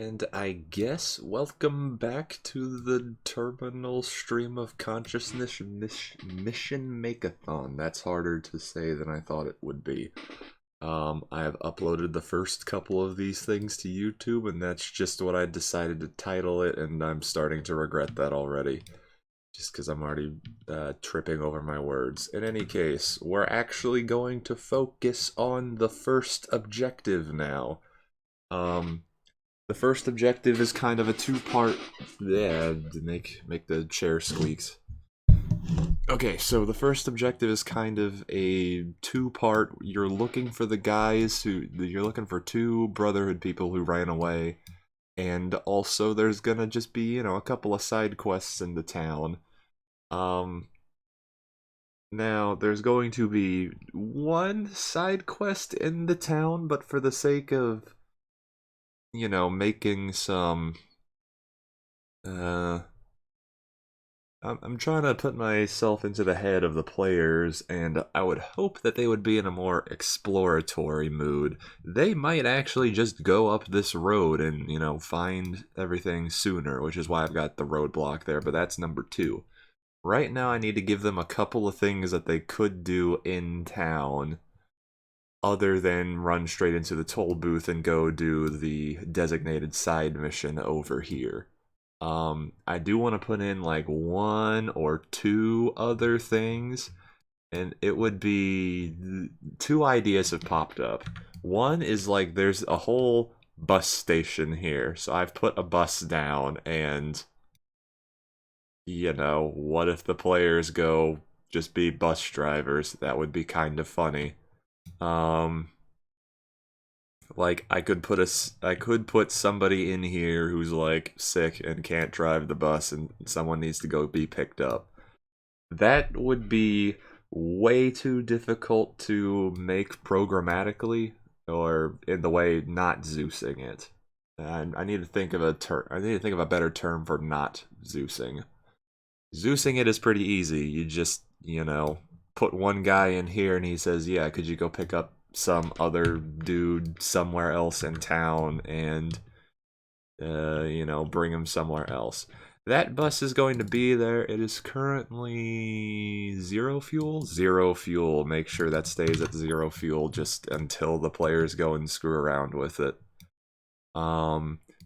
And I guess welcome back to the terminal stream of consciousness Mission-Make-A-Thon. That's harder to say than I thought it would be. I have uploaded the first couple of these things to YouTube, and that's just what I decided to title it, and I'm starting to regret that already. Just because I'm already tripping over my words. In any case, we're actually going to focus on the first objective now. The first objective is kind of a two-part. Yeah, to make the chair squeaks. Okay, so the first objective is kind of a two-part. You're looking for the guys who you're looking for two Brotherhood people who ran away, and also there's gonna just be a couple of side quests in the town. Um, Now there's going to be one side quest in the town, but for the sake of making some I'm trying to put myself into the head of the players, and I would hope that they would be in a more exploratory mood. They might actually just go up this road and, find everything sooner, which is why I've got the roadblock there, but that's number two. Right now I need to give them a couple of things that they could do in town, other than run straight into the toll booth and go do the designated side mission over here. I do want to put in like one or two other things, and it would be two ideas have popped up. One is like there's a whole bus station here, so I've put a bus down, and what if the players go just be bus drivers? That would be kind of funny. Um, like I could put somebody in here who's like sick and can't drive the bus, and someone needs to go be picked up. That would be way too difficult to make programmatically, or in the way not Zeusing it. I need to think of a term. I need to think of a better term for not Zeusing. Zeusing it is pretty easy. You just, put one guy in here and he says, yeah, could you go pick up some other dude somewhere else in town and, bring him somewhere else. That bus is going to be there. It is currently zero fuel. Zero fuel. Make sure that stays at zero fuel just until the players go and screw around with it.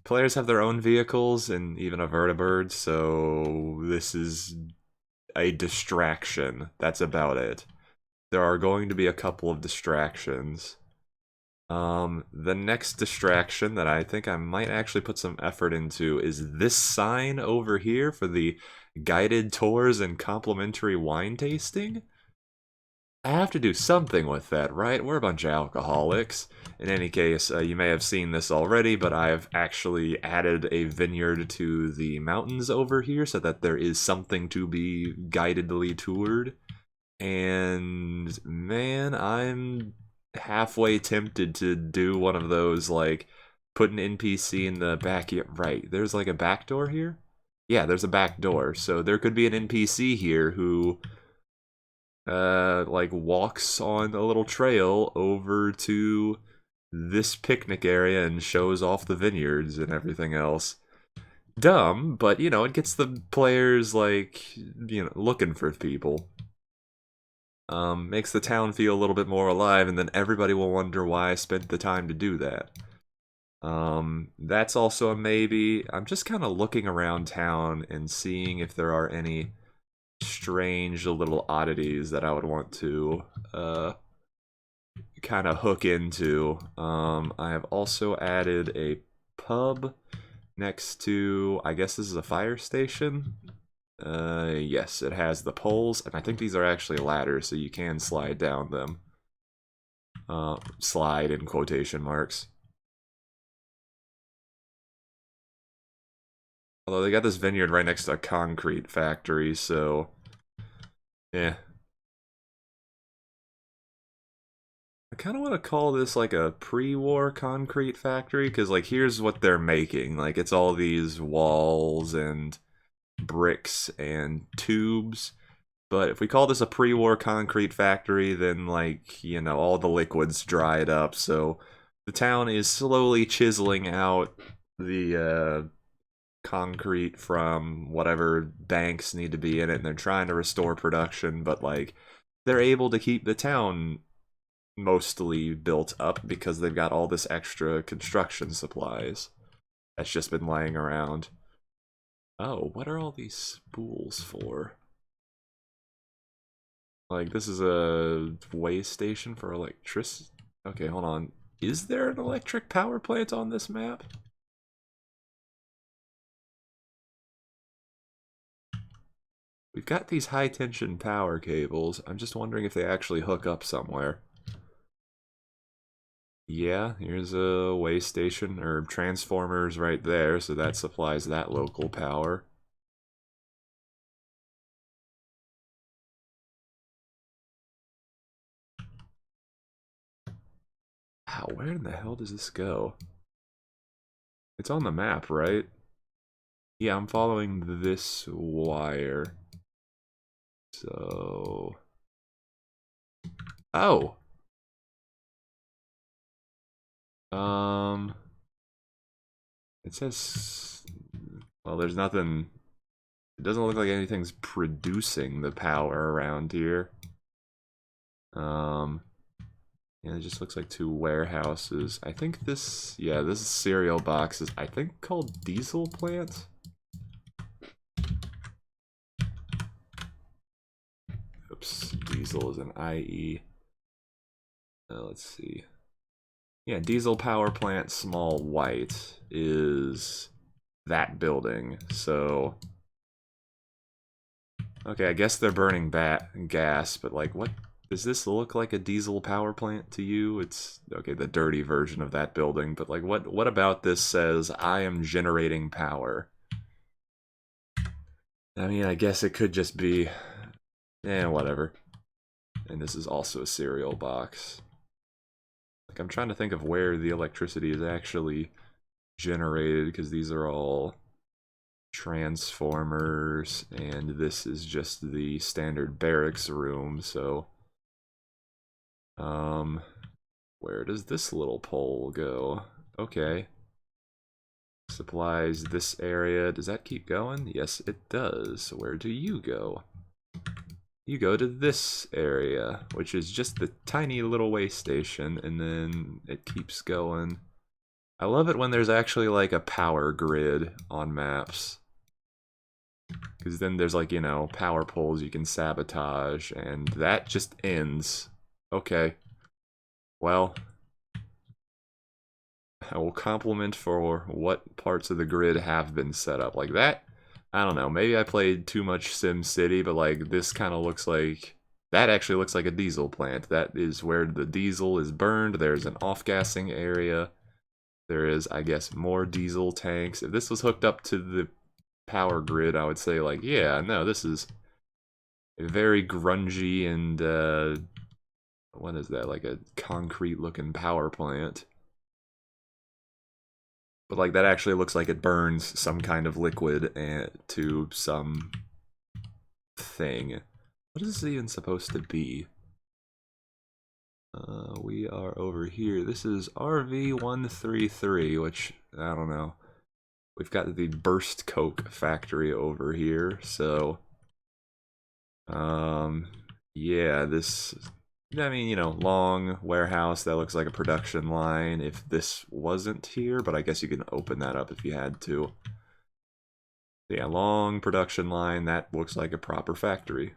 Players have their own vehicles and even a vertibird, so this is a distraction. That's about it. There are going to be a couple of distractions. The next distraction that I think I might actually put some effort into is this sign over here for the guided tours and complimentary wine tasting. I have to do something with that, right? We're a bunch of alcoholics. In any case, you may have seen this already, but I've actually added a vineyard to the mountains over here so that there is something to be guidedly toured. And man, I'm halfway tempted to do one of those, like, put an NPC in the back. Right, there's like a back door here? Yeah, there's a back door. So there could be an NPC here who like walks on a little trail over to this picnic area and shows off the vineyards and everything else. Dumb, but it gets the players like looking for people. Makes the town feel a little bit more alive, and then everybody will wonder why I spent the time to do that. That's also a maybe. I'm just kind of looking around town and seeing if there are any strange little oddities that I would want to kind of hook into. I have also added a pub next to, I guess this is a fire station. Yes, it has the poles, and I think these are actually ladders, so you can slide down them. Slide in quotation marks. Although they got this vineyard right next to a concrete factory, so yeah. I kind of want to call this like a pre-war concrete factory, because like here's what they're making. Like it's all these walls and bricks and tubes. But if we call this a pre-war concrete factory, then like, all the liquids dried up, so the town is slowly chiseling out the concrete from whatever banks need to be in it, and they're trying to restore production, but like they're able to keep the town mostly built up because they've got all this extra construction supplies that's just been lying around. Oh, what are all these spools for? Like, this is a way station for electricity. Okay, hold on. Is there an electric power plant on this map? We've got these high tension power cables. I'm just wondering if they actually hook up somewhere. Yeah, here's a way station, or transformers right there, so that supplies that local power. Wow, where in the hell does this go? It's on the map, right? Yeah, I'm following this wire. So... Oh! It says... Well, there's nothing... It doesn't look like anything's producing the power around here. Yeah, it just looks like two warehouses. I think this... Yeah, this cereal box is, I think, called Diesel Plant? Oops, diesel is an IE. Let's see. Yeah, diesel power plant small white is that building. So, okay, I guess they're burning gas, but like, what does this look like? A diesel power plant to you? It's okay, the dirty version of that building, but like, what about this says I am generating power? I mean, I guess it could just be, whatever. And this is also a cereal box. Like, I'm trying to think of where the electricity is actually generated, because these are all transformers, and this is just the standard barracks room, so... Where does this little pole go? Okay. Supplies this area. Does that keep going? Yes, it does. Where do you go? You go to this area, which is just the tiny little way station, and then it keeps going. I love it when there's actually like a power grid on maps. Because then there's like, you know, power poles you can sabotage, and that just ends. Okay. Well, I will compliment for what parts of the grid have been set up. Like that, I don't know, maybe I played too much Sim City, but like this kind of looks like, that actually looks like a diesel plant. That is where the diesel is burned. There's an off-gassing area. There is, I guess, more diesel tanks. If this was hooked up to the power grid, I would say like, yeah, no, this is very grungy and what is that, like a concrete looking power plant. But like that actually looks like it burns some kind of liquid to some thing. What is this even supposed to be? We are over here. This is RV133, which, I don't know. We've got the Burst Coke factory over here, so... yeah, this... I mean, you know, long warehouse that looks like a production line if this wasn't here, but I guess you can open that up if you had to. Yeah, long production line, that looks like a proper factory.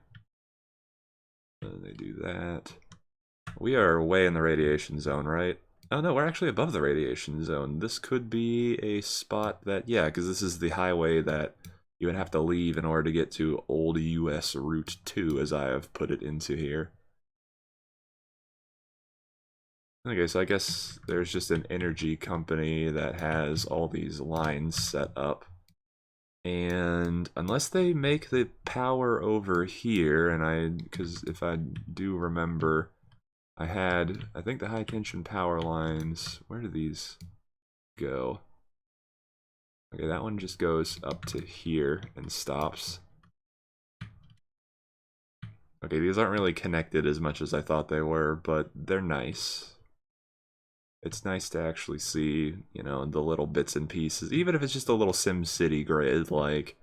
They do that. We are way in the radiation zone, right? Oh no, we're actually above the radiation zone. This could be a spot that, yeah, because this is the highway that you would have to leave in order to get to Old US Route 2, as I have put it into here. Okay, so I guess there's just an energy company that has all these lines set up. And unless they make the power over here, and because if I do remember, I think the high tension power lines, where do these go? Okay, that one just goes up to here and stops. Okay, these aren't really connected as much as I thought they were, but they're nice. It's nice to actually see, you know, the little bits and pieces, even if it's just a little Sim City grid, like,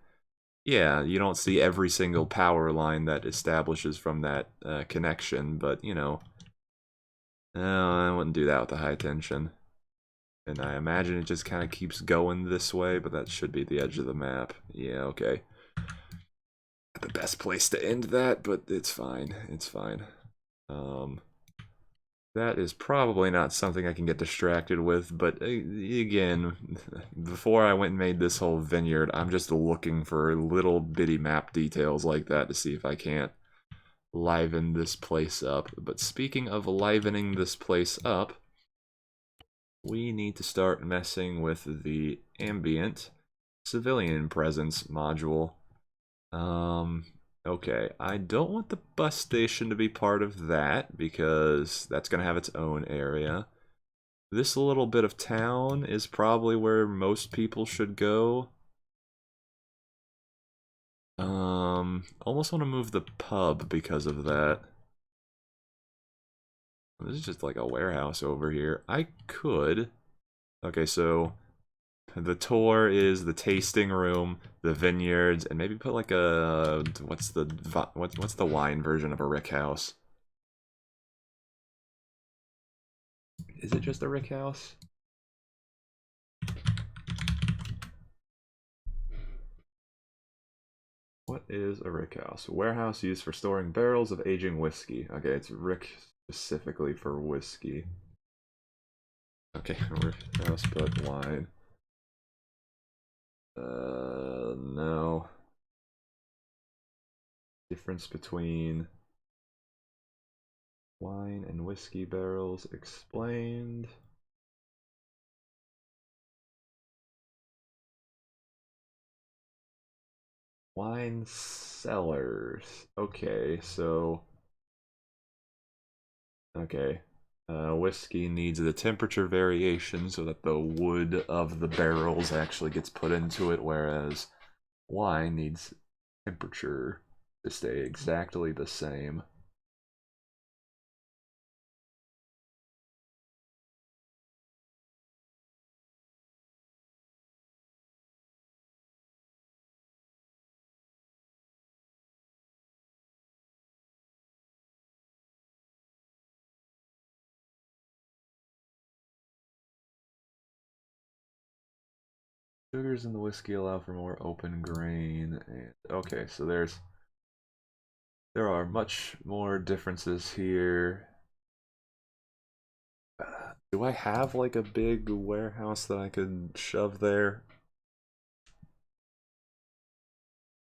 yeah, you don't see every single power line that establishes from that connection, but, you know, I wouldn't do that with the high tension. And I imagine it just kind of keeps going this way, but that should be the edge of the map. Yeah, okay. The best place to end that, but it's fine. It's fine. That is probably not something I can get distracted with, but again, before I went and made this whole vineyard, I'm just looking for little bitty map details like that to see if I can't liven this place up. But speaking of livening this place up, we need to start messing with the ambient civilian presence module. Okay, I don't want the bus station to be part of that because that's going to have its own area. This little bit of town is probably where most people should go. Almost want to move the pub because of that. This is just like a warehouse over here. I could. Okay, so the tour is the tasting room, the vineyards, and maybe put like a what's the wine version of a rick house? Is it just a rick house? What is a rick house? A warehouse used for storing barrels of aging whiskey. Okay, it's rick specifically for whiskey. Okay, rick house but wine. No. Difference between wine and whiskey barrels explained. Wine cellars. Okay, so... Okay. Whiskey needs the temperature variation so that the wood of the barrels actually gets put into it, whereas wine needs temperature to stay exactly the same. Sugars in the whiskey allow for more open grain. And, okay, so there are much more differences here. Do I have like a big warehouse that I could shove there?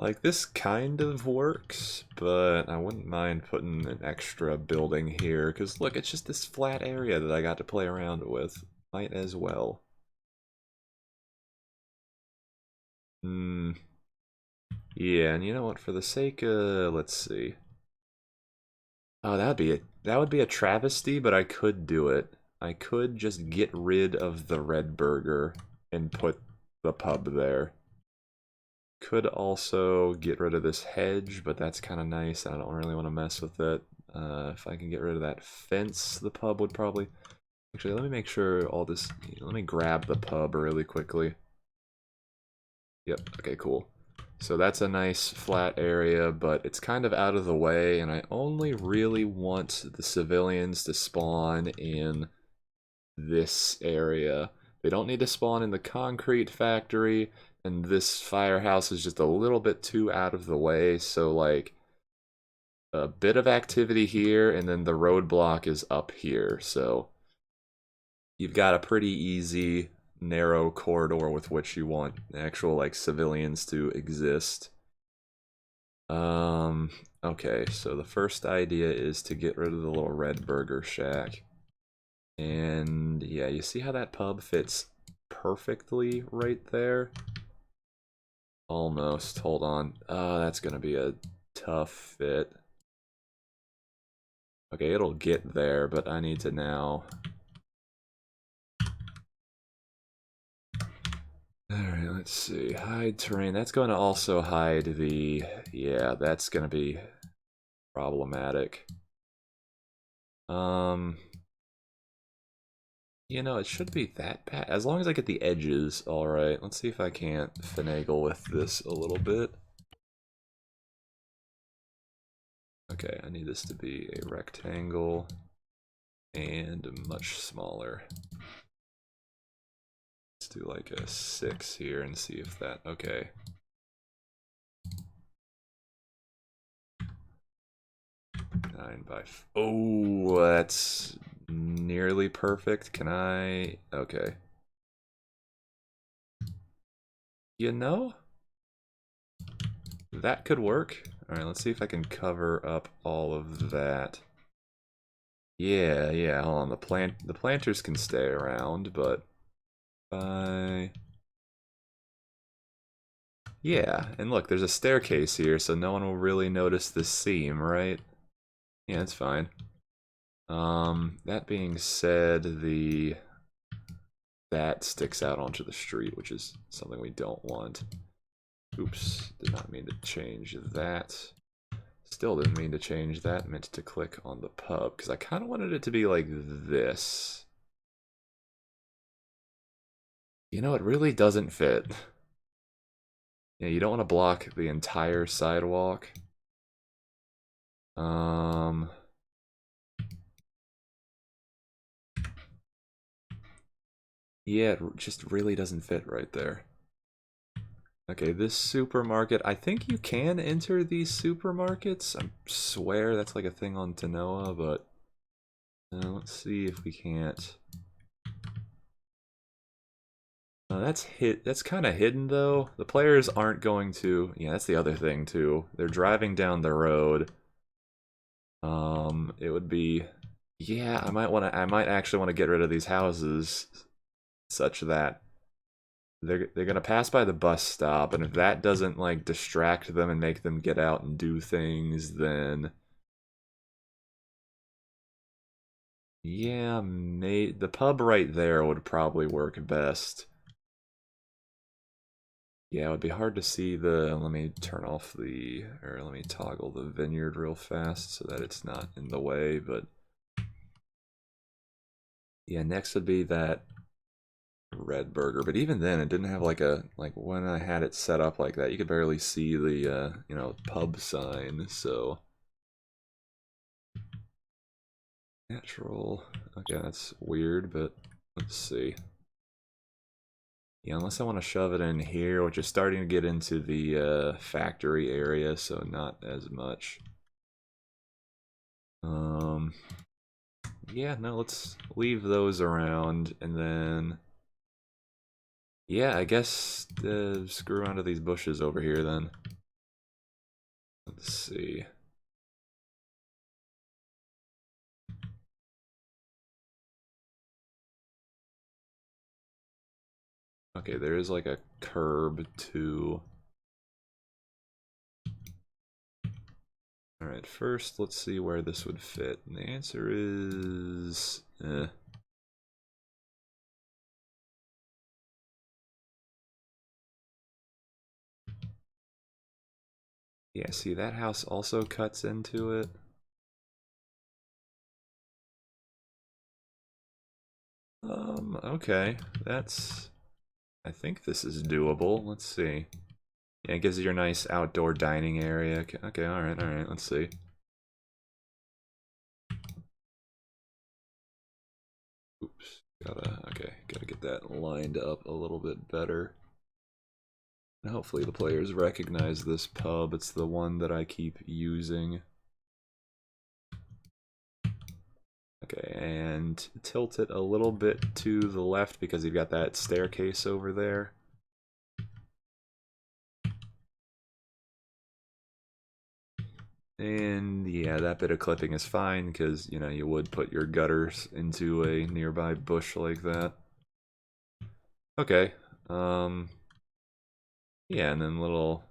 Like, this kind of works, but I wouldn't mind putting an extra building here, because look, it's just this flat area that I got to play around with. Might as well. Hmm. Yeah, and you know what, for the sake of, let's see. Oh, that would be a travesty, but I could do it. I could just get rid of the red burger and put the pub there. Could also get rid of this hedge, but that's kind of nice. I don't really want to mess with it. If I can get rid of that fence, the pub would probably... Actually, let me make sure all this... Let me grab the pub really quickly. Yep, okay, cool. So that's a nice flat area, but it's kind of out of the way, and I only really want the civilians to spawn in this area. They don't need to spawn in the concrete factory, and this firehouse is just a little bit too out of the way, so like a bit of activity here, and then the roadblock is up here, so you've got a pretty easy narrow corridor with which you want actual like civilians to exist. Okay, so the first idea is to get rid of the little red burger shack. And yeah, you see how that pub fits perfectly right there? Almost. Hold on. That's gonna be a tough fit. Okay, it'll get there, but I need to now... Alright, let's see. Hide terrain. That's going to also hide the... Yeah, that's going to be problematic. You know, it should be that bad. As long as I get the edges, alright. Let's see if I can't finagle with this a little bit. Okay, I need this to be a rectangle and much smaller. Let's do like a 6 here and see if that... Okay. Oh, that's nearly perfect. Can I... Okay. You know? That could work. Alright, let's see if I can cover up all of that. Yeah, hold on. The planters can stay around, but... Yeah, and look, there's a staircase here, so no one will really notice the seam, right? Yeah, it's fine. That being said, that sticks out onto the street, which is something we don't want. Oops, did not mean to change that. Still didn't mean to change that, meant to click on the pub, because I kind of wanted it to be like this. You know, it really doesn't fit. Yeah, you don't want to block the entire sidewalk. Yeah, it just really doesn't fit right there. Okay, this supermarket, I think you can enter these supermarkets. I swear that's like a thing on Tanoa, but let's see if we can't. That's kind of hidden though. The players aren't going to. Yeah, that's the other thing too. They're driving down the road. It would be. Yeah, I might actually want to get rid of these houses, such that they're gonna pass by the bus stop, and if that doesn't like distract them and make them get out and do things, then yeah, the pub right there would probably work best. Yeah, it would be hard to see the. Let me turn off the, or let me toggle the vineyard real fast so that it's not in the way. But yeah, next would be that red burger, but even then it didn't have like a, like when I had it set up like that, you could barely see the you know, pub sign. So natural, okay, that's weird, but let's see. Yeah, unless I want to shove it in here, which is starting to get into the factory area, so not as much. Yeah, no, let's leave those around, and then yeah, I guess screw onto these bushes over here then. Let's see. Okay, there is like a curb too. Alright, first let's see where this would fit. And the answer is... Yeah, see, that house also cuts into it. Okay, that's... I think this is doable. Let's see. Yeah, it gives you your nice outdoor dining area. Okay, alright, let's see. Oops, gotta get that lined up a little bit better. And hopefully the players recognize this pub. It's the one that I keep using. Okay, and tilt it a little bit to the left because you've got that staircase over there. And yeah, that bit of clipping is fine because, you know, you would put your gutters into a nearby bush like that. Okay, yeah, and then little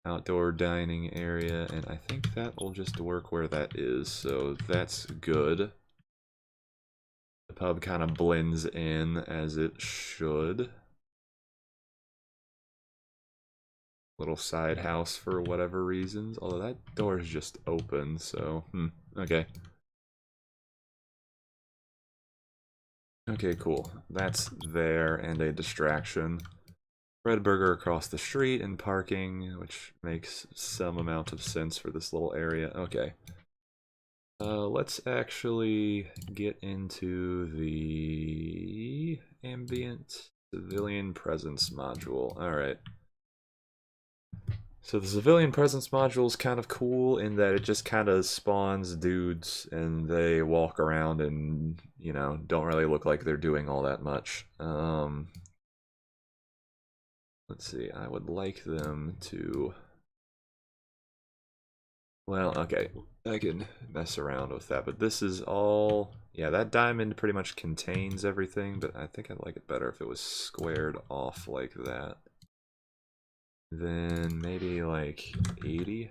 outdoor dining area, and I think that will just work where that is, so that's good. The pub kind of blends in as it should. Little side house for whatever reasons, although that door is just open, so okay. Okay, cool. That's there and a distraction. Bread burger across the street and parking, which makes some amount of sense for this little area. Okay. Let's actually get into the ambient civilian presence module. Alright. So the civilian presence module is kind of cool in that it just kind of spawns dudes and they walk around and, you know, don't really look like they're doing all that much. Let's see, I would like them to... Well, okay, I can mess around with that, but this is all... Yeah, that diamond pretty much contains everything, but I think I'd like it better if it was squared off like that. Then maybe like 80.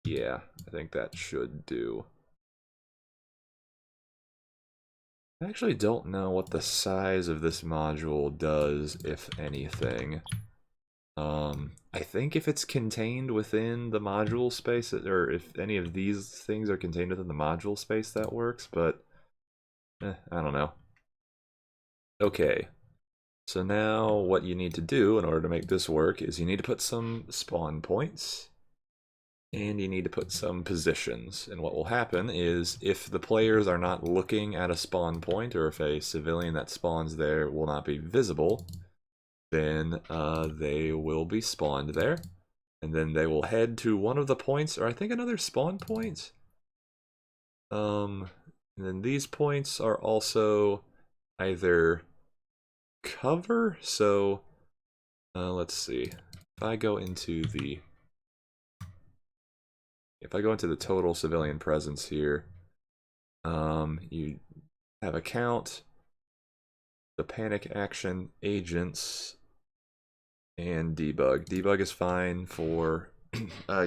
Yeah, I think that should do. I actually don't know what the size of this module does, if anything. I think if it's contained within the module space, or if any of these things are contained within the module space, that works, but I don't know. Okay, so now what you need to do in order to make this work is you need to put some spawn points, and you need to put some positions. And what will happen is if the players are not looking at a spawn point, or if a civilian that spawns there will not be visible, then they will be spawned there. And then they will head to one of the points, or I think another spawn point. And then these points are also either cover, so let's see. If I go into the total civilian presence here, you have account, the panic action, agents, and debug. Debug is fine for,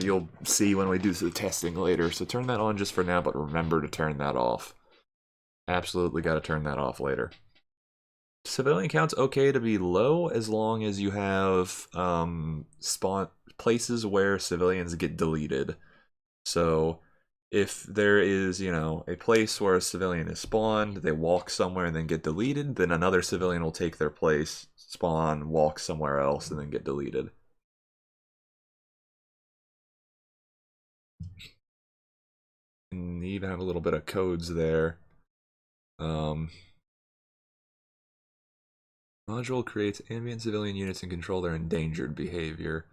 you'll see when we do the testing later, so turn that on just for now, but remember to turn that off. Absolutely got to turn that off later. Civilian count's okay to be low as long as you have spawn places where civilians get deleted. So if there is, you know, a place where a civilian is spawned, they walk somewhere and then get deleted, then another civilian will take their place, spawn, walk somewhere else, and then get deleted. And you even have a little bit of codes there. Module creates ambient civilian units and control their endangered behavior.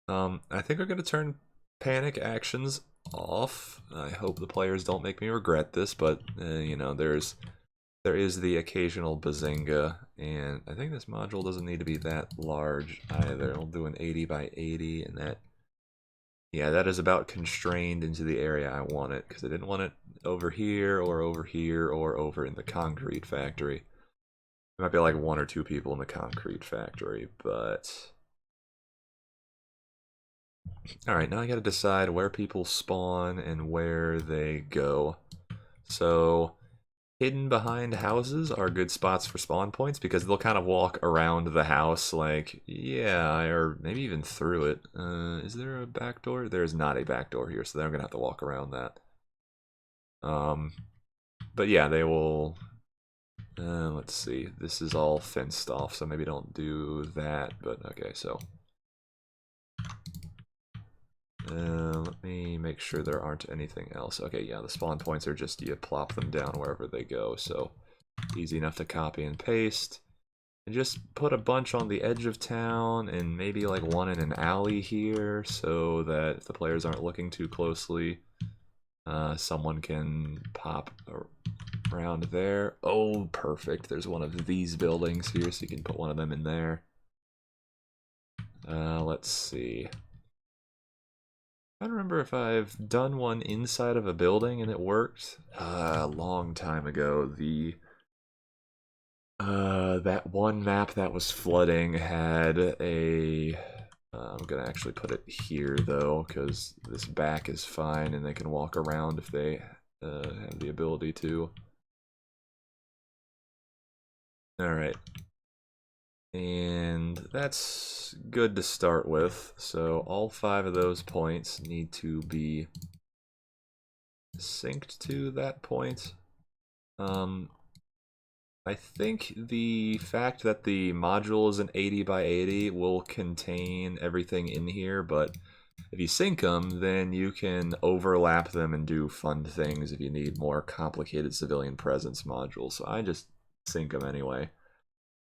I think we're going to turn panic actions off. I hope the players don't make me regret this, but you know, there is the occasional bazinga, and I think this module doesn't need to be that large either. We'll do an 80 by 80, and that, yeah, that is about constrained into the area I want it, because I didn't want it over here, or over here, or over in the concrete factory. There might be like 1 or 2 people in the concrete factory, but... Alright, now I gotta decide where people spawn and where they go. So, hidden behind houses are good spots for spawn points because they'll kind of walk around the house like, yeah, or maybe even through it. Is there a back door? There is not a back door here, so they're gonna have to walk around that. But yeah, they will... let's see, this is all fenced off, so maybe don't do that, but okay, so... let me make sure there aren't anything else. Okay, yeah, the spawn points are just, you plop them down wherever they go, so easy enough to copy and paste. And just put a bunch on the edge of town, and maybe like one in an alley here, so that if the players aren't looking too closely, someone can pop around there. Oh, perfect. There's one of these buildings here, so you can put one of them in there. Let's see. I don't remember if I've done one inside of a building and it worked. A long time ago, that one map that was flooding had a... I'm gonna actually put it here though, because this back is fine and they can walk around if they have the ability to. Alright. And that's good to start with. So all 5 of those points need to be synced to that point. I think the fact that the module is an 80 by 80 will contain everything in here, but if you sync them, then you can overlap them and do fun things if you need more complicated civilian presence modules. So I just sync them anyway.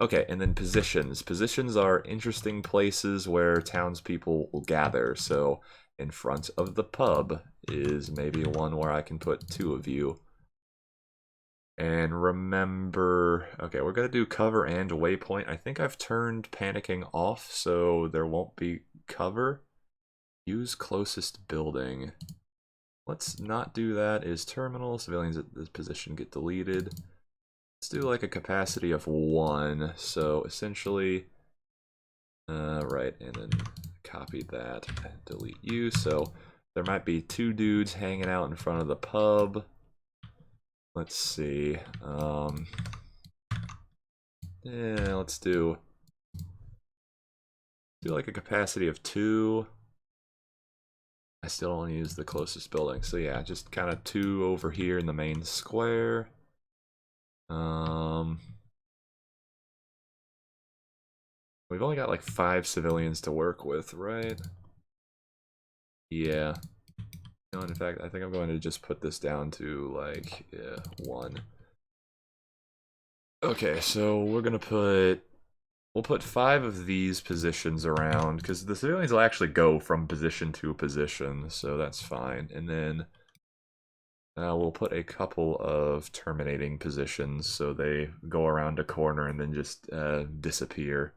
Okay, and then positions. Positions are interesting places where townspeople will gather. So in front of the pub is maybe one where I can put 2 of you. And remember, okay, we're going to do cover and waypoint. I think I've turned panicking off, so there won't be cover. Use closest building. Let's not do that. Is terminal. Civilians at this position get deleted. Let's do like a capacity of 1. So essentially, right, and then copy that, delete you. So there might be 2 dudes hanging out in front of the pub. Let's see. Yeah, let's do like a capacity of 2. I still don't use the closest building, so yeah, just kind of 2 over here in the main square. We've only got like 5 civilians to work with, right? Yeah. No, in fact, I think I'm going to just put this down to like 1. Okay, so we're gonna we'll put 5 of these positions around because the civilians will actually go from position to position, so that's fine. And then we'll put a couple of terminating positions so they go around a corner and then just disappear.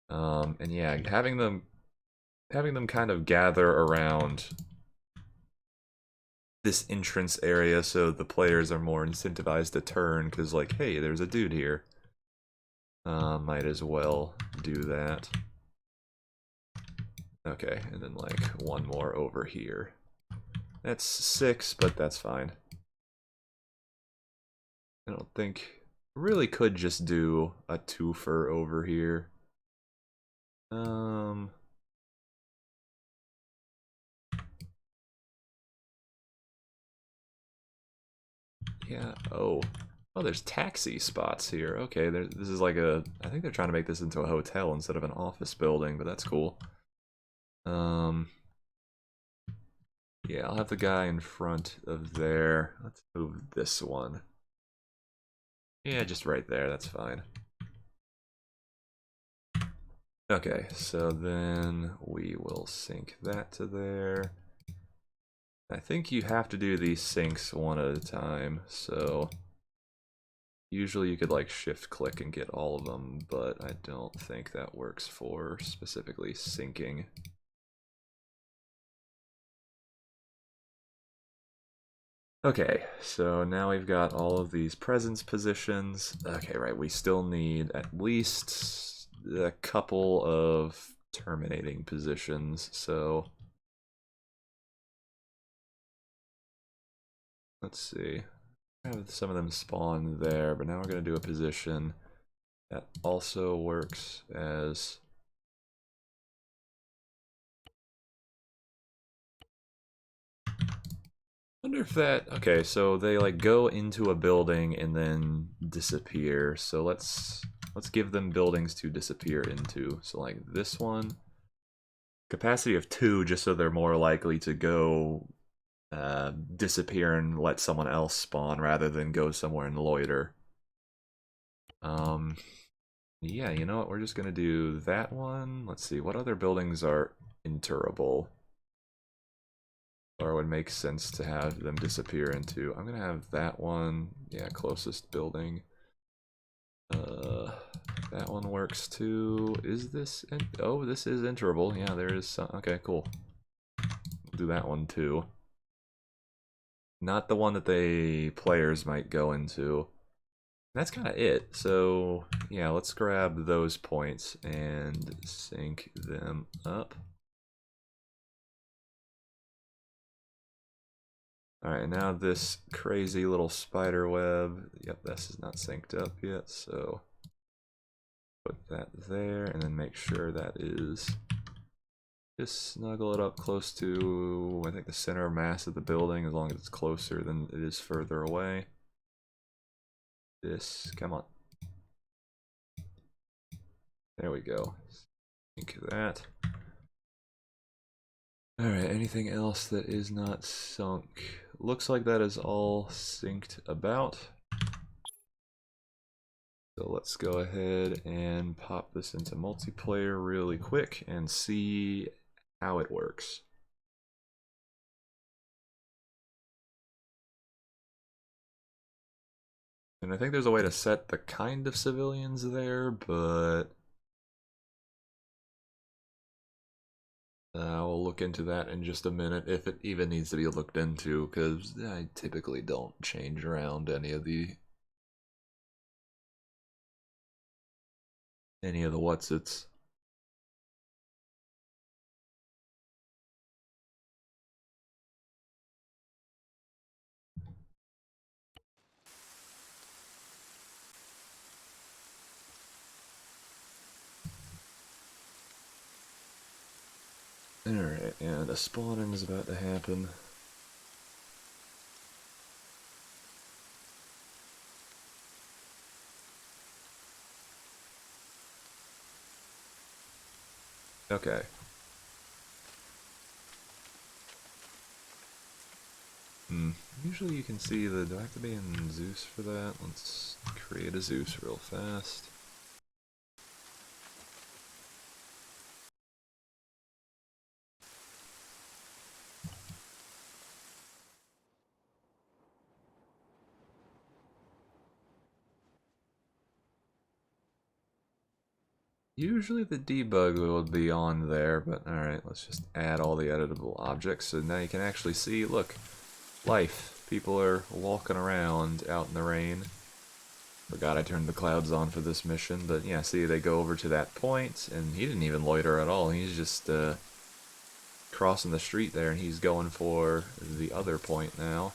And yeah, having them kind of gather around this entrance area so the players are more incentivized to turn because, like, hey, there's a dude here. Might as well do that. Okay, and then like 1 more over here. That's 6, but that's fine. I don't think... Really could just do a twofer over here. Yeah, oh, there's taxi spots here. Okay, this is like a... I think they're trying to make this into a hotel instead of an office building, but that's cool. Yeah, I'll have the guy in front of there. Let's move this one. Yeah, just right there, that's fine. Okay, so then we will sync that to there. I think you have to do these syncs one at a time, so usually you could like shift click and get all of them, but I don't think that works for specifically syncing. Okay, so now we've got all of these presence positions. Okay, right, we still need at least a couple of terminating positions, so let's see. Have some of them spawn there, but now we're going to do a position that also works as... wonder if that... Okay, so they like go into a building and then disappear. So let's give them buildings to disappear into. So like this one, capacity of 2, just so they're more likely to go disappear and let someone else spawn rather than go somewhere and loiter. Yeah, you know what? We're just gonna do that one. Let's see, what other buildings are enterable? Or would make sense to have them disappear into. I'm gonna have that one. Yeah, closest building. That one works too. Is this... oh, this is enterable. Yeah, there is some... okay, cool. We'll do that one too. Not the one that the players might go into. That's kind of it. So, yeah, let's grab those points and sync them up. Alright, now this crazy little spider web. Yep, this is not synced up yet, so put that there and then make sure that is Just snuggle it up close to, I think, the center of mass of the building, as long as it's closer than it is further away. This, come on. There we go. Think of that. Alright, anything else that is not sunk? Looks like that is all synced about. So let's go ahead and pop this into multiplayer really quick and see how it works. And I think there's a way to set the kind of civilians there, but we'll look into that in just a minute, if it even needs to be looked into, because I typically don't change around any of the what's-its. Alright, and a spawning is about to happen. Okay. Usually you can see the... Do I have to be in Zeus for that? Let's create a Zeus real fast. Usually the debug will be on there, but alright, let's just add all the editable objects so now you can actually see, look, life. People are walking around out in the rain. Forgot I turned the clouds on for this mission, but yeah, see, they go over to that point, and he didn't even loiter at all. He's just crossing the street there, and he's going for the other point now.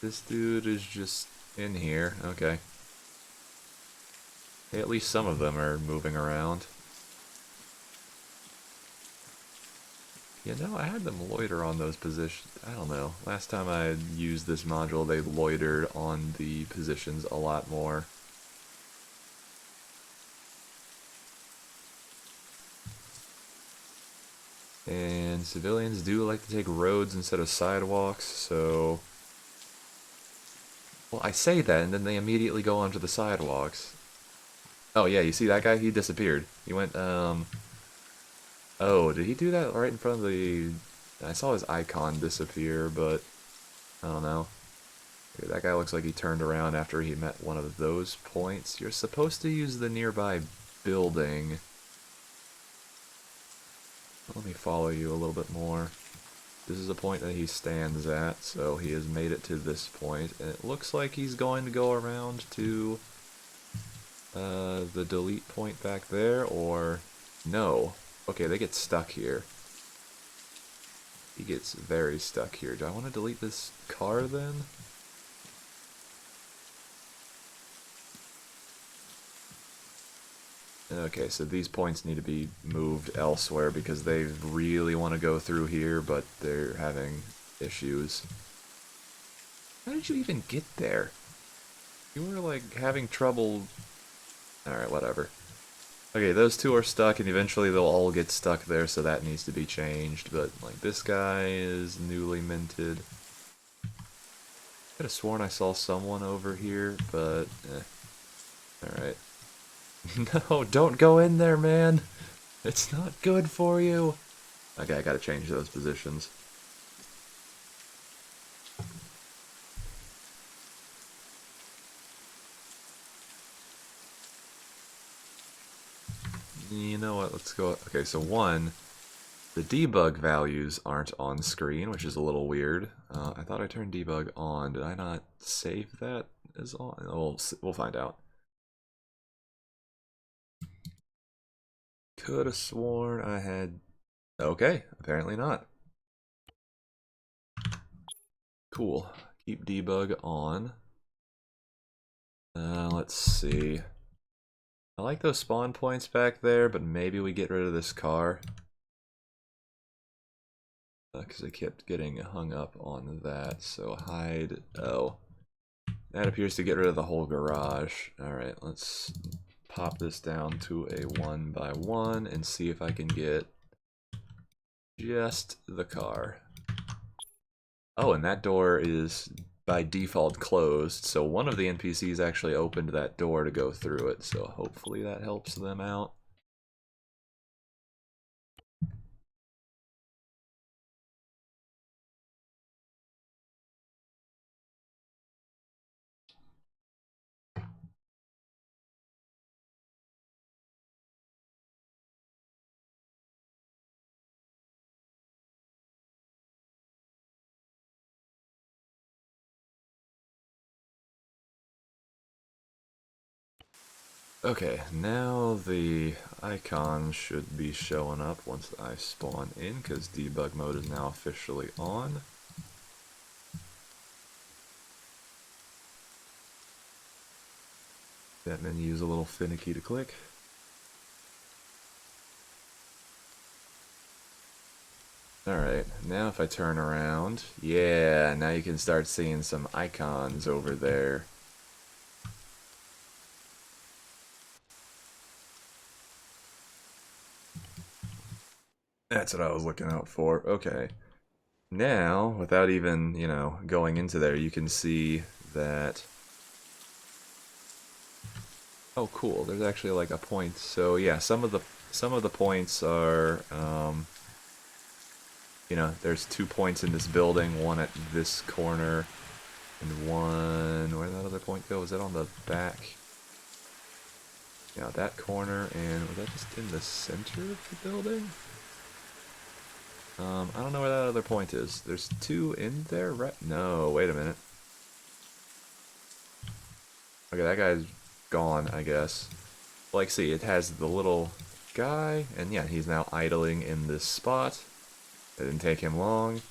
This dude is just in here. Okay. Hey, at least some of them are moving around. You know, I had them loiter on those positions. I don't know. Last time I used this module, they loitered on the positions a lot more. And civilians do like to take roads instead of sidewalks, so... Well, I say that, and then they immediately go onto the sidewalks. Oh, yeah, you see that guy? He disappeared. He went, Oh, did he do that right in front of the... I saw his icon disappear, but... I don't know. That guy looks like he turned around after he met one of those points. You're supposed to use the nearby building. Let me follow you a little bit more. This is a point that he stands at, so he has made it to this point, and it looks like he's going to go around to the delete point back there, or no. Okay, they get stuck here. He gets very stuck here. Do I want to delete this car then? Okay, so these points need to be moved elsewhere because they really want to go through here, but they're having issues. How did you even get there? You were, like, having trouble... Alright, whatever. Okay, those two are stuck, and eventually they'll all get stuck there, so that needs to be changed. But, like, this guy is newly minted. Could have sworn I saw someone over here, but... Alright. No, don't go in there, man. It's not good for you. Okay, I gotta change those positions. You know what, let's go... Okay, so one, the debug values aren't on screen, which is a little weird. I thought I turned debug on. Did I not save that as on? We'll find out. Could have sworn I had... Okay, apparently not. Cool. Keep debug on. Let's see. I like those spawn points back there, but maybe we get rid of this car. Because I kept getting hung up on that, so hide. Oh, that appears to get rid of the whole garage. Alright, let's pop this down to a 1x1 and see if I can get just the car. Oh, and that door is by default closed, so one of the NPCs actually opened that door to go through it, so hopefully that helps them out. Okay, now the icon should be showing up once I spawn in, because debug mode is now officially on. That menu is a little finicky to click. Alright, now if I turn around, yeah, now you can start seeing some icons over there. That's what I was looking out for. Okay. Now, without even, you know, going into there, you can see that... Oh, cool. There's actually like a point. So yeah, some of the points are, you know, there's 2 points in this building, one at this corner, and one... Where did that other point go? Was that on the back? Yeah, that corner, and was that just in the center of the building? I don't know where that other point is. There's 2 in there, right? No, wait a minute. Okay, that guy's gone, I guess. Like, see, it has the little guy, and yeah, he's now idling in this spot. It didn't take him long.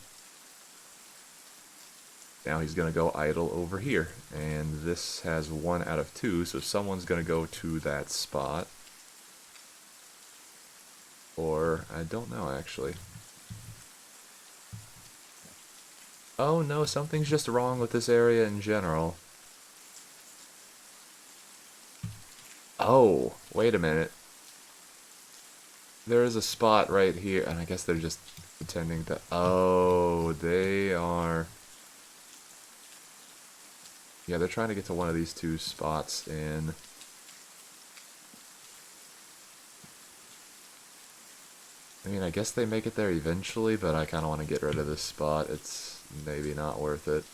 Now he's gonna go idle over here, and this has 1 out of 2, so someone's gonna go to that spot. Or, I don't know, actually. Oh no, something's just wrong with this area in general. Oh, wait a minute. There is a spot right here, and I guess they're just pretending to... Oh, they are... Yeah, they're trying to get to one of these 2 spots in... I mean, I guess they make it there eventually, but I kind of want to get rid of this spot. It's maybe not worth it.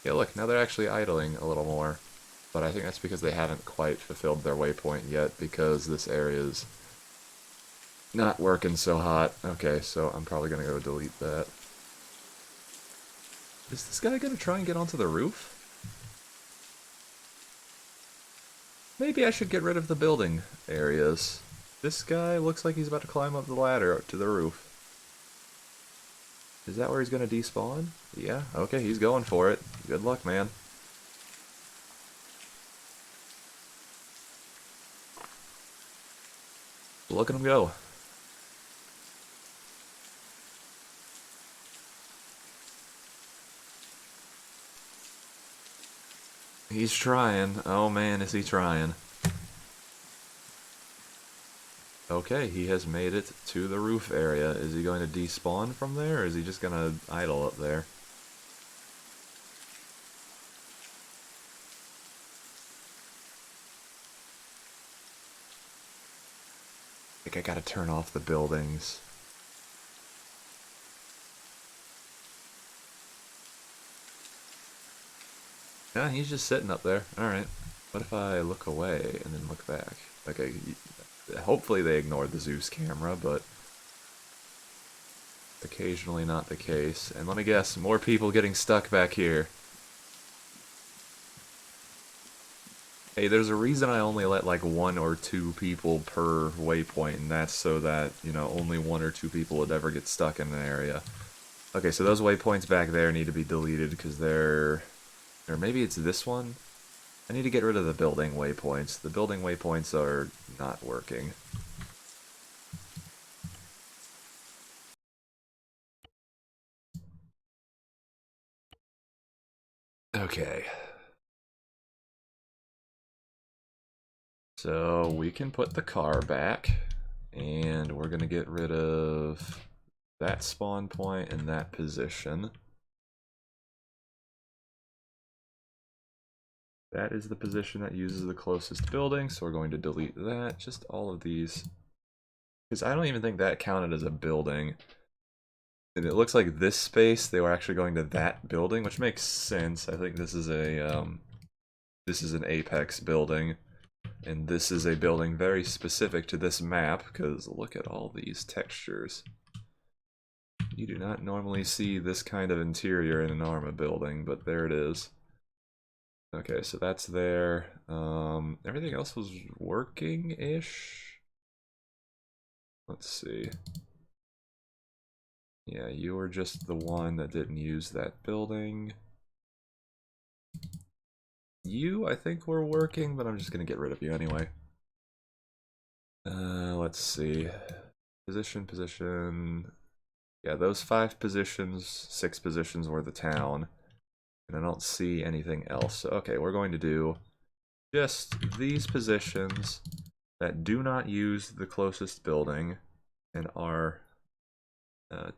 Yeah, look, now they're actually idling a little more. But I think that's because they haven't quite fulfilled their waypoint yet, because this area is not working so hot. Okay, so I'm probably going to go delete that. Is this guy going to try and get onto the roof? Maybe I should get rid of the building areas. This guy looks like he's about to climb up the ladder to the roof. Is that where he's going to despawn? Yeah, okay, he's going for it. Good luck, man. Look at him go. He's trying. Oh man, is he trying. Okay, he has made it to the roof area. Is he going to despawn from there, or is he just going to idle up there? I think I gotta turn off the buildings. Yeah, he's just sitting up there. Alright. What if I look away and then look back? Okay, hopefully they ignored the Zeus camera, but occasionally not the case. And let me guess, more people getting stuck back here. Hey, there's a reason I only let like 1 or 2 people per waypoint, and that's so that, you know, only 1 or 2 people would ever get stuck in an area. Okay, so those waypoints back there need to be deleted because they're... Or maybe it's this one? I need to get rid of the building waypoints. The building waypoints are not working. Okay. So we can put the car back, and we're gonna get rid of that spawn point and that position. That is the position that uses the closest building, so we're going to delete that. Just all of these. Because I don't even think that counted as a building. And it looks like this space, they were actually going to that building, which makes sense. I think this is an Apex building. And this is a building very specific to this map, because look at all these textures. You do not normally see this kind of interior in an Arma building, but there it is. Okay, so that's there. Everything else was working-ish. Let's see. Yeah, you were just the one that didn't use that building. You, I think, were working, but I'm just gonna get rid of you anyway. Let's see. Position. Yeah, those 5 positions, 6 positions were the town. And I don't see anything else. So, okay, we're going to do just these positions that do not use the closest building and are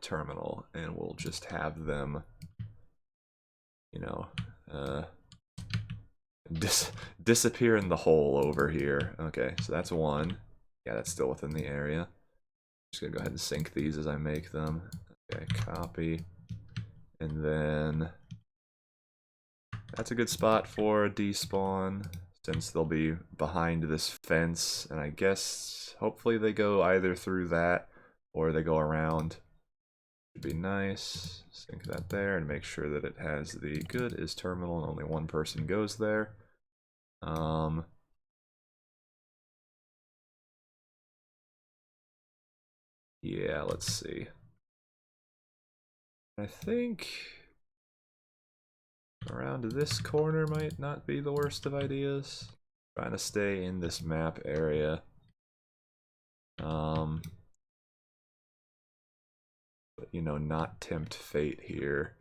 terminal. And we'll just have them, you know, disappear in the hole over here. Okay, so that's 1. Yeah, that's still within the area. Just gonna go ahead and sync these as I make them. Okay, copy. And then that's a good spot for a despawn, since they'll be behind this fence, and I guess hopefully they go either through that or they go around. Should be nice. Sync that there and make sure that it has the good is terminal and only 1 person goes there. Yeah, let's see. I think around this corner might not be the worst of ideas. Trying to stay in this map area. But, you know, not tempt fate here.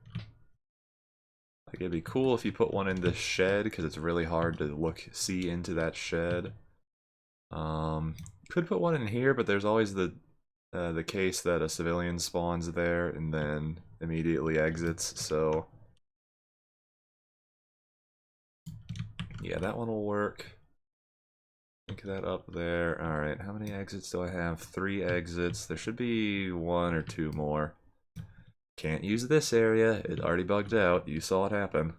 Like, it'd be cool if you put one in this shed, because it's really hard to see into that shed. Could put one in here, but there's always the case that a civilian spawns there and then immediately exits, so yeah, that one will work. Link that up there. Alright, how many exits do I have? 3 exits. There should be 1 or 2 more. Can't use this area. It already bugged out. You saw it happen.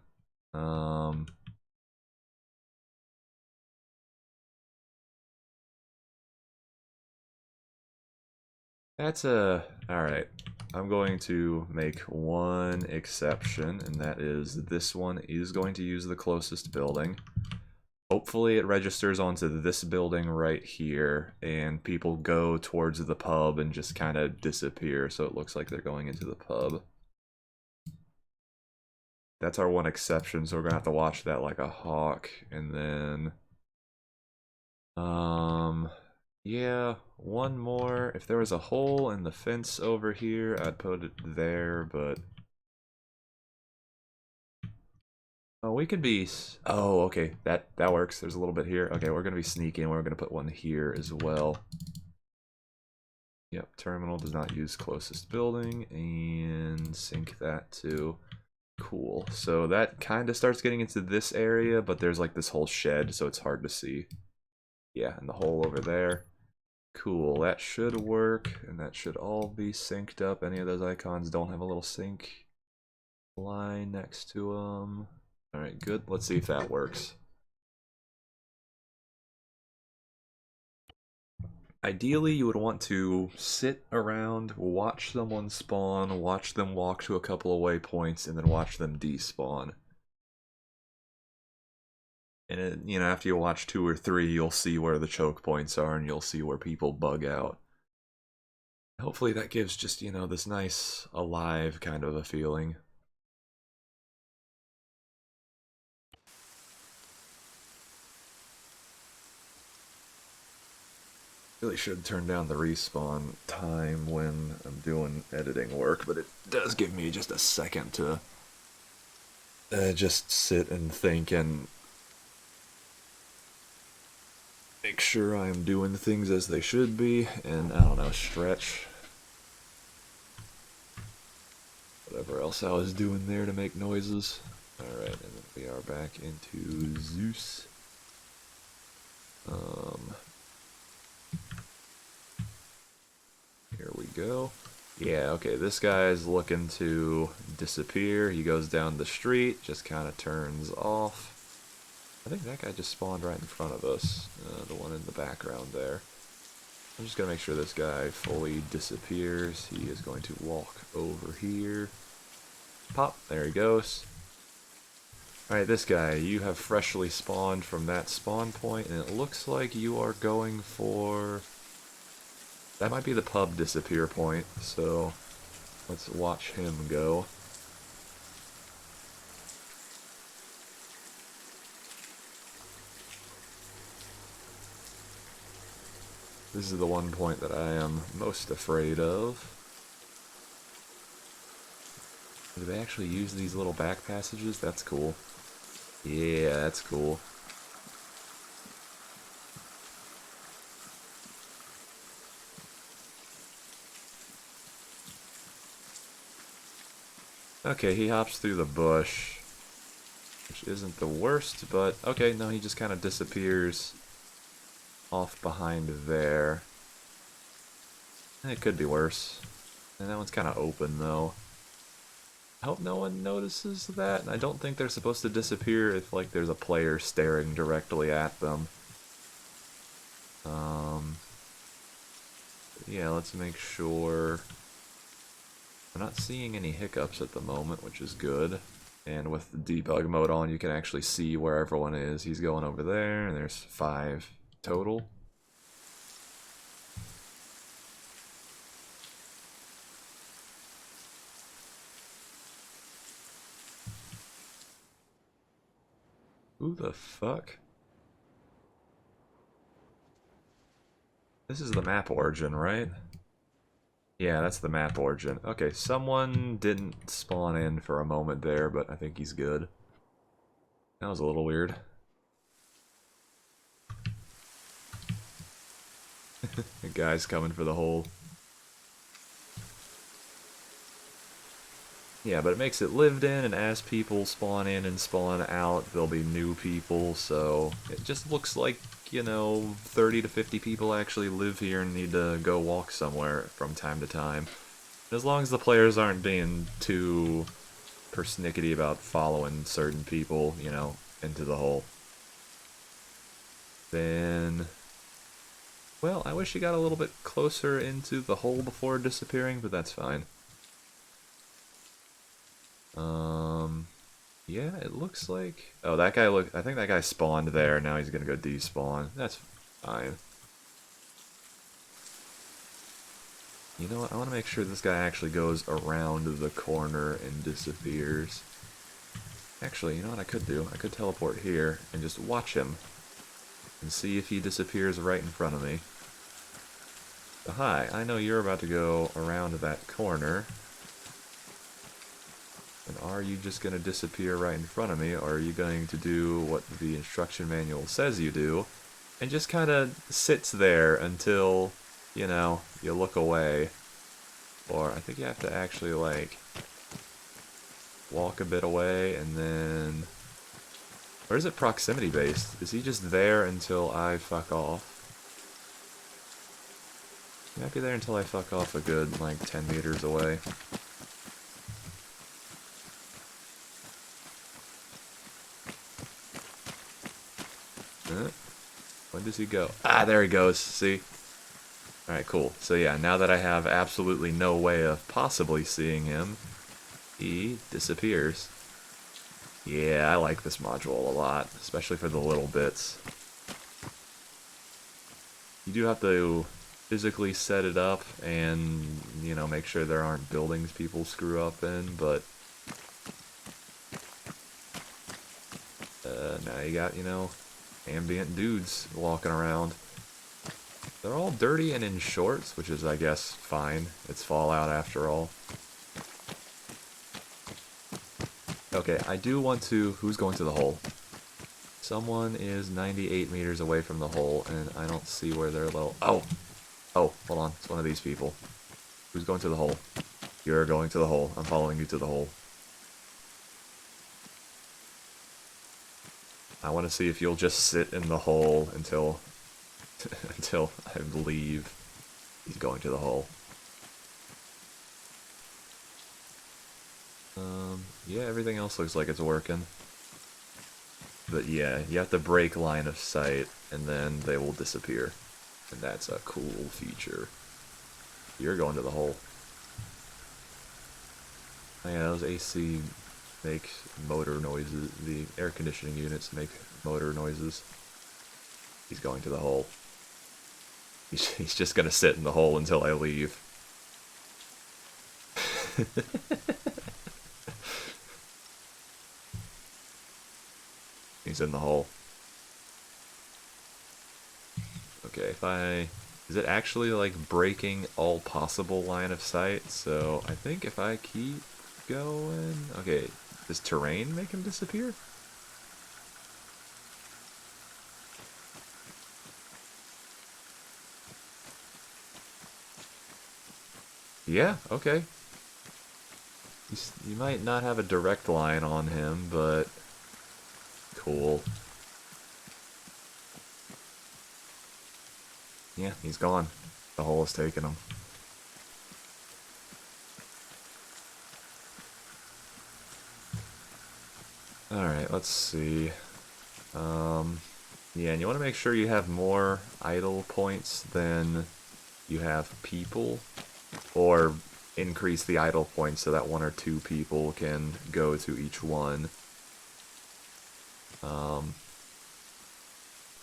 That's alright. I'm going to make one exception, and that is this one is going to use the closest building. Hopefully it registers onto this building right here, and people go towards the pub and just kind of disappear, so it looks like they're going into the pub. That's our one exception, so we're gonna have to watch that like a hawk, and then... yeah, one more. If there was a hole in the fence over here, I'd put it there, but... Oh, we could be... Oh, okay, that works. There's a little bit here. Okay, we're gonna be sneaking. We're gonna put one here as well. Yep, terminal does not use closest building, and sync that to... Cool. So that kind of starts getting into this area, but there's like this whole shed, so it's hard to see. Yeah, and the hole over there. Cool, that should work, and that should all be synced up. Any of those icons don't have a little sync line next to them. Alright, good. Let's see if that works. Ideally, you would want to sit around, watch someone spawn, watch them walk to a couple of waypoints, and then watch them despawn. And you know, after you watch 2 or 3, you'll see where the choke points are, and you'll see where people bug out. Hopefully that gives just, you know, this nice, alive kind of a feeling. Really should turn down the respawn time when I'm doing editing work, but it does give me just a second to just sit and think and make sure I'm doing things as they should be, and I don't know, stretch whatever else I was doing there to make noises. Alright, and then we are back into Zeus. Here we go. Yeah, okay, this guy's looking to disappear. He goes down the street, just kind of turns off. I think that guy just spawned right in front of us, the one in the background there. I'm just going to make sure this guy fully disappears. He is going to walk over here. Pop, there he goes. Alright, this guy, you have freshly spawned from that spawn point, and it looks like you are going for... That might be the pub disappear point, so let's watch him go. This is the one point that I am most afraid of. Do they actually use these little back passages? That's cool. Yeah, that's cool. Okay, he hops through the bush, which isn't the worst, but okay, no, he just kind of disappears off behind there. It could be worse. And that one's kind of open, though. I hope no one notices that, and I don't think they're supposed to disappear if, like, there's a player staring directly at them. Yeah, let's make sure... I'm not seeing any hiccups at the moment, which is good. And with the debug mode on, you can actually see where everyone is. He's going over there, and there's 5 total. Who the fuck? This is the map origin, right? Yeah, that's the map origin. Okay, someone didn't spawn in for a moment there, but I think he's good. That was a little weird. The guy's coming for the hole. Yeah, but it makes it lived in, and as people spawn in and spawn out, there'll be new people, so it just looks like, you know, 30 to 50 people actually live here and need to go walk somewhere from time to time. As long as the players aren't being too persnickety about following certain people, you know, into the hole. Then... Well, I wish he got a little bit closer into the hole before disappearing, but that's fine. Yeah, it looks like... Oh, that guy I think that guy spawned there, now he's gonna go despawn. That's fine. You know what, I want to make sure this guy actually goes around the corner and disappears. Actually, you know what I could do? I could teleport here and just watch him. And see if he disappears right in front of me. So, hi, I know you're about to go around that corner. And are you just going to disappear right in front of me, or are you going to do what the instruction manual says you do, and just kind of sits there until, you know, you look away? Or I think you have to actually, like, walk a bit away, and then... Or is it proximity based? Is he just there until I fuck off? He might be there until I fuck off a good, like, 10 meters away. When does he go? Ah, there he goes. See? Alright, cool. So yeah, now that I have absolutely no way of possibly seeing him, he disappears. Yeah, I like this module a lot, especially for the little bits. You do have to physically set it up and, you know, make sure there aren't buildings people screw up in, but... now you got, you know, ambient dudes walking around. They're all dirty and in shorts, which is, I guess, fine. It's Fallout after all. Okay, I do want to... Who's going to the hole? Someone is 98 meters away from the hole, and I don't see where they're low. Oh! Oh, hold on. It's one of these people. Who's going to the hole? You're going to the hole. I'm following you to the hole. I want to see if you'll just sit in the hole until... until I leave. He's going to the hole. Yeah, everything else looks like it's working. But yeah, you have to break line of sight, and then they will disappear. And that's a cool feature. You're going to the hole. Oh yeah, those AC make motor noises. The air conditioning units make motor noises. He's going to the hole. He's just gonna sit in the hole until I leave. He's in the hole. Okay, if I... Is it actually, like, breaking all possible line of sight? So, I think if I keep going... Okay, does terrain make him disappear? Yeah, okay. You might not have a direct line on him, but... Cool. Yeah, he's gone. The hole has taken him. Alright, let's see. Yeah, and you want to make sure you have more idle points than you have people. Or increase the idle points so that 1 or 2 people can go to each one.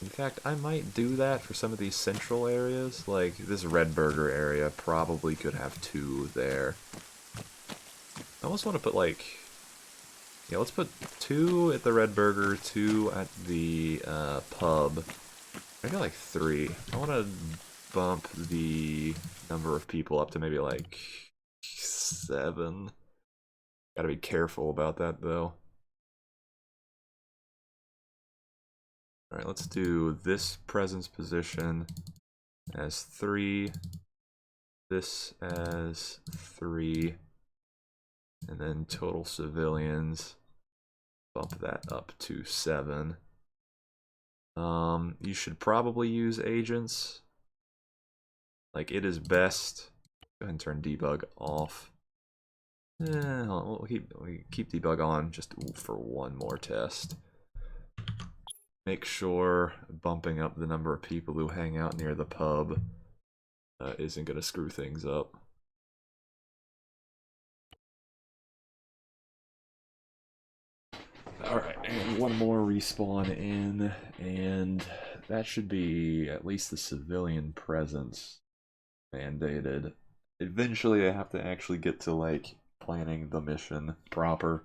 In fact, I might do that for some of these central areas. Like, this Red Burger area probably could have 2 there. I almost want to put, like... Yeah, let's put 2 at the Red Burger, 2 at the pub. I got like 3. I want to bump the number of people up to maybe like 7. Gotta be careful about that, though. Alright, let's do this presence position as 3, this as 3, and then total civilians, bump that up to 7. You should probably use agents. Like, it is best. Go ahead and turn debug off. We'll keep debug on just for one more test. Make sure bumping up the number of people who hang out near the pub isn't going to screw things up. Alright, and one more respawn in, and that should be at least the civilian presence mandated. Eventually I have to actually get to, like, planning the mission proper.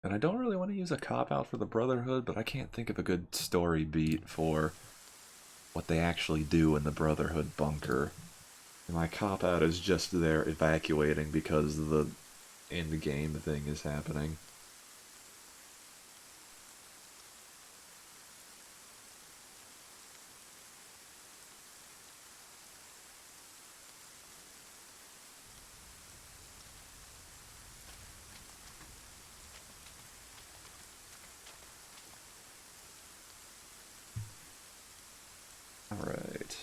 And I don't really want to use a cop-out for the Brotherhood, but I can't think of a good story beat for what they actually do in the Brotherhood bunker. And my cop-out is just there evacuating because the in-the-game thing is happening. Alright.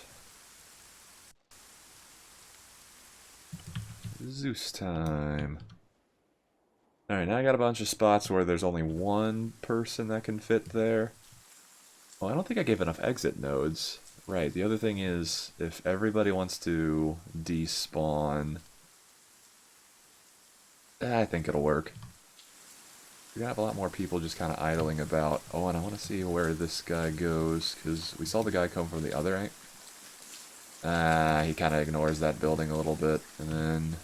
Zeus time. Alright, now I got a bunch of spots where there's only one person that can fit there. Well, I don't think I gave enough exit nodes. Right, the other thing is, if everybody wants to despawn, I think it'll work. We have a lot more people just kind of idling about. Oh, and I want to see where this guy goes, because we saw the guy come from the other end. He kind of ignores that building a little bit, and then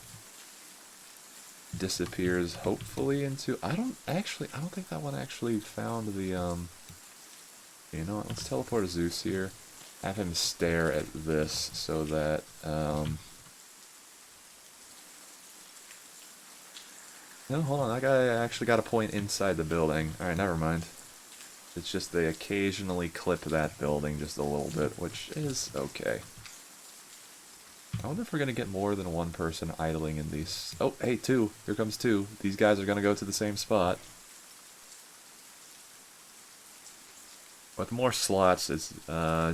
disappears, hopefully, into... I don't think that one actually found the, You know what, let's teleport Zeus here. Have him stare at this so that, no, hold on, that guy actually got a point inside the building. Alright, never mind. It's just they occasionally clip that building just a little bit, which is okay. I wonder if we're going to get more than one person idling in these... Oh, hey, two. Here comes two. These guys are going to go to the same spot. With more slots, it's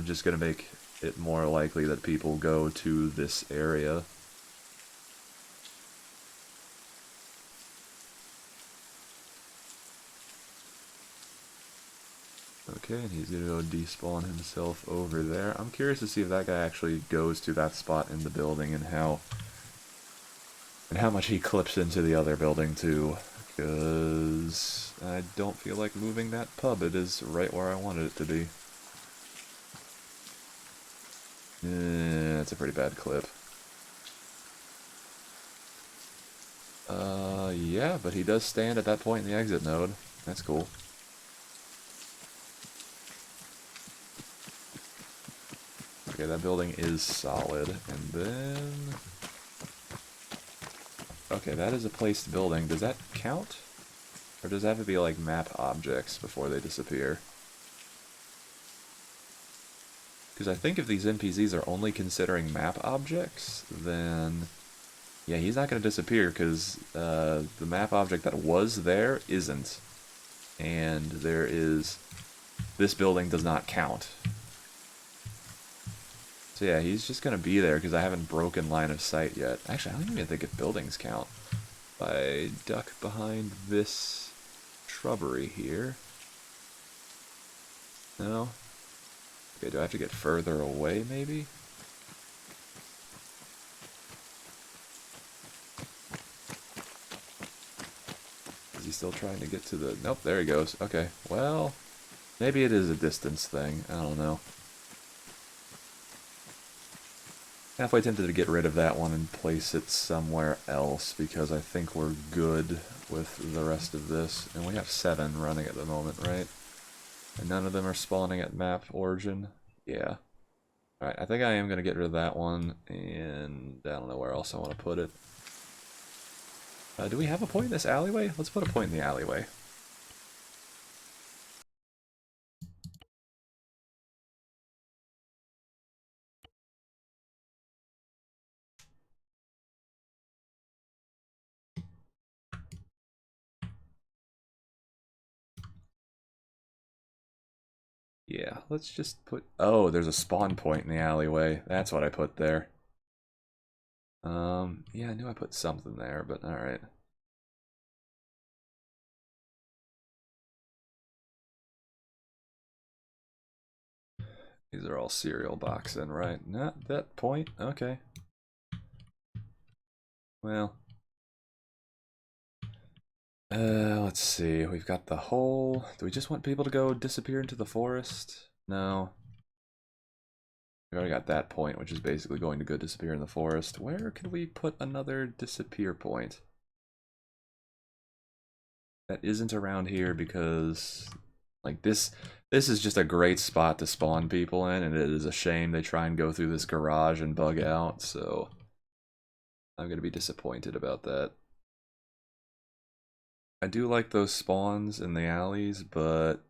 just going to make it more likely that people go to this area. Okay, and he's going to go despawn himself over there. I'm curious to see if that guy actually goes to that spot in the building and how much he clips into the other building too. Because I don't feel like moving that pub. It is right where I wanted it to be. That's a pretty bad clip. Yeah, but he does stand at that point in the exit node. That's cool. Okay, that building is solid. And then... Okay, that is a placed building. Does that count? Or does it have to be like map objects before they disappear? Because I think if these NPCs are only considering map objects, then... Yeah, he's not going to disappear because the map object that was there isn't. And there is... This building does not count. So yeah, he's just going to be there because I haven't broken line of sight yet. Actually, I don't even think if buildings count. If I duck behind this shrubbery here... No? Okay, do I have to get further away, maybe? Is he still trying to get to the... Nope, there he goes. Okay, well... Maybe it is a distance thing. I don't know. Halfway tempted to get rid of that one and place it somewhere else, because I think we're good with the rest of this. And we have 7 running at the moment, right? And none of them are spawning at map origin. Yeah. Alright, I think I am going to get rid of that one, and I don't know where else I want to put it. Do we have a point in this alleyway? Let's put a point in the alleyway. Yeah, let's just put... Oh, there's a spawn point in the alleyway. That's what I put there. Yeah, I knew I put something there, but alright. These are all cereal boxing, right? Not that point? Okay. Well. Let's see. We've got the hole. Do we just want people to go disappear into the forest? No. We already got that point, which is basically going to go disappear in the forest. Where can we put another disappear point? That isn't around here because, like, this is just a great spot to spawn people in, and it is a shame they try and go through this garage and bug out, so I'm gonna be disappointed about that. I do like those spawns in the alleys, but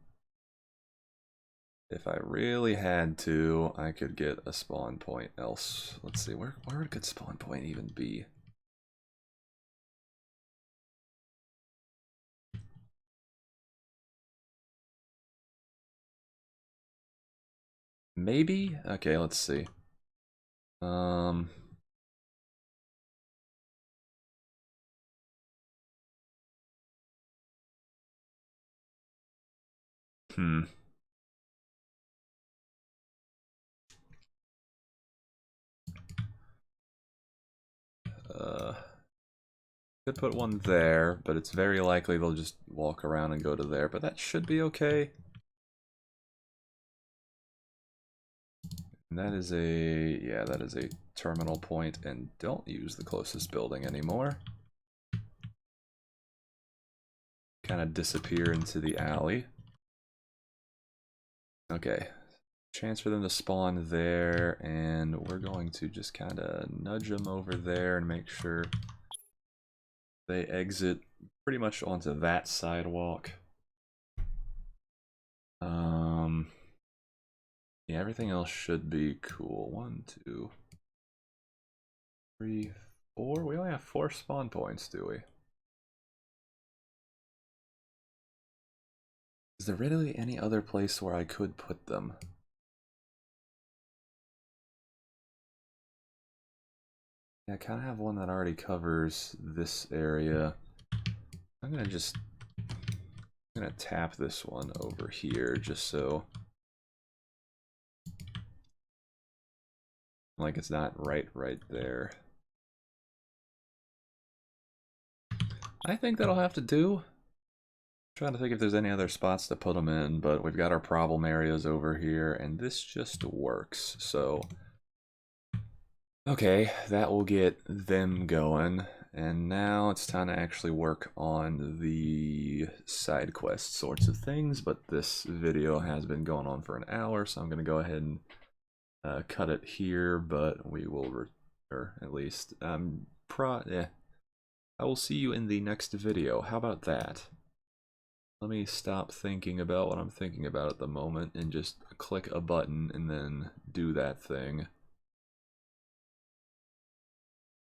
if I really had to, I could get a spawn point else. Let's see, where would a good spawn point even be? Maybe? Okay, let's see. Hmm. Could put one there, but it's very likely they'll just walk around and go to there, but that should be okay. And that is a, yeah, that is a terminal point, and don't use the closest building anymore. Kind of disappear into the alley. Okay, chance for them to spawn there, and we're going to just kind of nudge them over there and make sure they exit pretty much onto that sidewalk. Yeah, everything else should be cool. 1, 2, 3, 4. We only have 4 spawn points, do we? Is there really any other place where I could put them? Yeah, I kind of have one that already covers this area. I'm gonna tap this one over here just so like it's not right there. I think that'll have to do. I'm trying to think if there's any other spots to put them in, but we've got our problem areas over here, and this just works. So, okay, that will get them going. And now it's time to actually work on the side quest sorts of things, but this video has been going on for an hour, so I'm going to go ahead and cut it here, but we will, or at least, yeah. I will see you in the next video. How about that? Let me stop thinking about what I'm thinking about at the moment and just click a button and then do that thing.